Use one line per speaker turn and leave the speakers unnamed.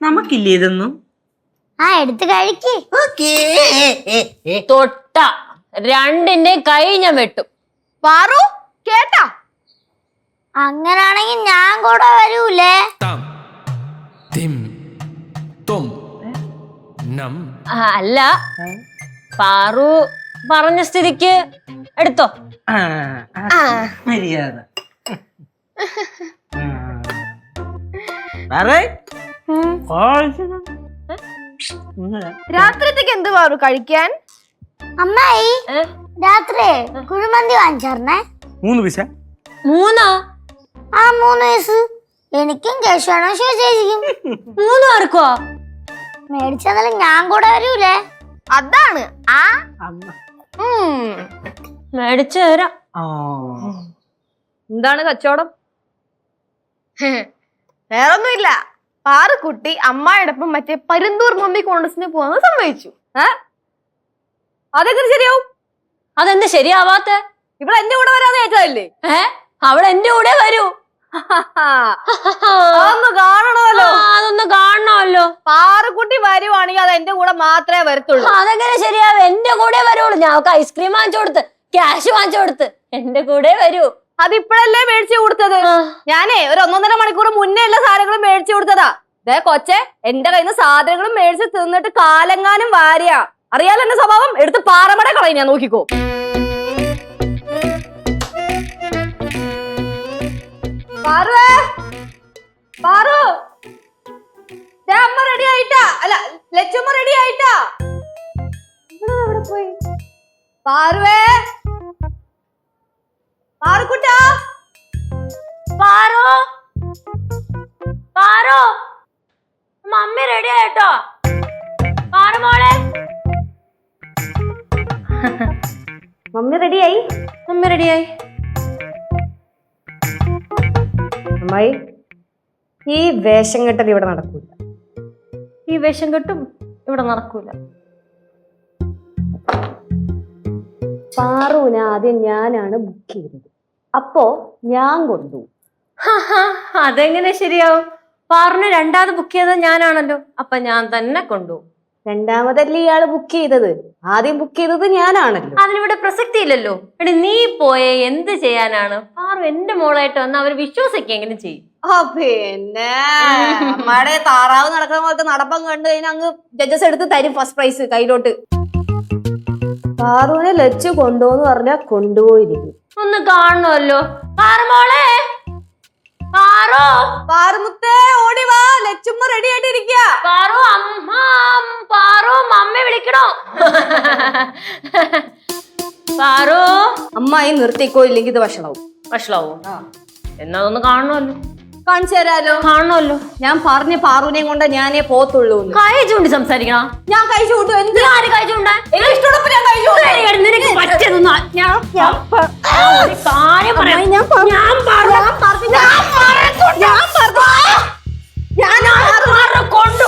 നമുക്കില്ലേ ഇതൊന്നും?
എടുത്ത് കഴിക്ക്.
തൊട്ട രണ്ടിന്റെ കൈ ഞാൻ വെട്ടും.
പാറു കേട്ടാ?
അങ്ങനാണെങ്കിൽ ഞാൻ കൂടെ വരൂലേ?
അല്ല, പാറു പറഞ്ഞ സ്ഥിതിക്ക് എടുത്തോ.
മര്യാദ.
രാത്രിത്തേക്ക് എന്ത് പാറു കഴിക്കാൻ?
അമ്മായി രാത്രി കുഴിമന്തി വാങ്ങിച്ചേർന്നേ.
3 പൈസ.
3?
3 വയസ്സ്. എനിക്കും കേശാണോ ചേച്ചിക്കും.
3 പേർക്കോ?
മേടിച്ചെന്നാലും ഞാൻ കൂടെ വരൂലേ?
അതാണ്.
മേടിച്ചു തരാം.
എന്താണ് കച്ചവടം? വേറൊന്നുമില്ല. പാറുക്കുട്ടി അമ്മായിടൊപ്പം മറ്റേ പരുന്തൂർ മമ്മി കോൺഗ്രസിന് പോവാന്ന് സമ്മതിച്ചു. അതെങ്ങനെ ശരിയാവും?
അതെന്ത് ശരിയാവാത്ത?
ഇവിടെ എന്റെ കൂടെ വരാന്ന് ചോദിച്ചതല്ലേ?
അവൾ എന്റെ കൂടെ വരൂ.
അതൊന്ന് കാണണമല്ലോ.
അതൊന്ന് കാണണമല്ലോ.
പാറുക്കുട്ടി വരുവാണെങ്കിൽ അത് എന്റെ കൂടെ മാത്രമേ വരത്തുള്ളൂ.
അതെങ്ങനെ ശരിയാവും? എന്റെ കൂടെ വരുള്ളൂ. ഞങ്ങൾക്ക് ഐസ്ക്രീം വാങ്ങിച്ചു കൊടുത്ത്, ക്യാഷ് വാങ്ങിച്ചു കൊടുത്ത് എന്റെ കൂടെ വരൂ.
അതിപ്പോഴല്ലേ മേടിച്ചു കൊടുത്തത്? ഞാനേ ഒരു 1.5 മണിക്കൂർ മുന്നേ എല്ലാ സാധനങ്ങളും മേടിച്ചു കൊടുത്തതാ. ദേ കൊച്ചെ, എന്റെ കയ്യിൽ നിന്ന് സാധനങ്ങളും മേടിച്ച് തിന്നിട്ട് കാലെങ്ങാനും വാരിയാ. അറിയാലോ എന്റെ സ്വഭാവം. എടുത്ത് പാറമട കളയും ഞാൻ. നോക്കിക്കോ. പാറുവേ, പാറു, അമ്മ റെഡി ആയിട്ടാ? അല്ല, ലച്ചുമ്മ റെഡി ആയിട്ടാ? ഇവിടെ പോയി പാറുവേ, പാറുക്കുട്ടാ,
പാറു, പാറു, മമ്മി റെഡി ആയിട്ടോ? പാറു മോളെ.
മമ്മി റെഡിയായി.
മമ്മി റെഡിയായി.
അമ്മായി, ഈ വേഷം കെട്ടൽ ഇവിടെ നടക്കൂല.
ഈ വേഷം കെട്ടും ഇവിടെ നടക്കൂല.
പാറുവിന് ആദ്യം ഞാനാണ് ബുക്ക് ചെയ്തത്. അപ്പോ ഞാൻ കൊണ്ടുപോകും.
അതെങ്ങനെ ശരിയാവും? പാറിന് രണ്ടാമത് ബുക്ക് ചെയ്തത് ഞാനാണല്ലോ. അപ്പൊ ഞാൻ തന്നെ കൊണ്ടുപോകും.
രണ്ടാമതല്ലേ ഇയാള് ബുക്ക് ചെയ്തത്? ആദ്യം ബുക്ക് ചെയ്തത് ഞാനാണല്ലോ.
അതിനിവിടെ പ്രസക്തി ഇല്ലല്ലോ. എടി, നീ പോയെ എന്ത് ചെയ്യാനാണ്? പാറു എന്റെ മോളായിട്ട് വന്ന് അവര് വിശ്വസിക്കെങ്കിലും ചെയ്യും.
പിന്നെ അമ്മയുടെ താറാവ് നടക്കുന്ന പോലത്തെ നടപ്പം കണ്ടു കഴിഞ്ഞാൽ അങ്ങ് ജഡ്ജസ് എടുത്ത് തരും ഫസ്റ്റ് പ്രൈസ് കയ്യിലോട്ട്. പാറുവിനെ ലച്ചു കൊണ്ടുപോന്ന് പറഞ്ഞാ കൊണ്ടുപോയിരിക്കും.
ഒന്ന് കാണണമല്ലോ. പാറു മോളെ, പാറു,
പാറുമുത്തേ ഓടി വാ, ലച്ചുമ്മ റെഡി ആയിട്ടിരിക്കുക.
പാറു, അമ്മ, പാറു മമ്മി വിളിക്കണോ? പാറു,
അമ്മായി നിർത്തിക്കോ, ഇല്ലെങ്കിൽ ഇത് വഷളാവും.
വഷളാവോ? എന്നാ ഒന്ന് കാണണമല്ലോ.
കാണിച്ചു തരാലോ.
കാണണമല്ലോ.
ഞാൻ പറഞ്ഞ പാറുവിനെയും കൊണ്ട് ഞാനേ പോത്തുള്ളൂ.
കൈ ചൂണ്ടി സംസാരിക്കണം.
ഞാൻ കൈ ചൂണ്ടു. എന്ത്
ആര് കൈ ചൂണ്ട?
ഇഷ്ടമുള്ളപ്പോ ഞാൻ കൈ ചൂണ്ടും.
നിനക്ക് പറ്റതൊന്നും കൊണ്ടു.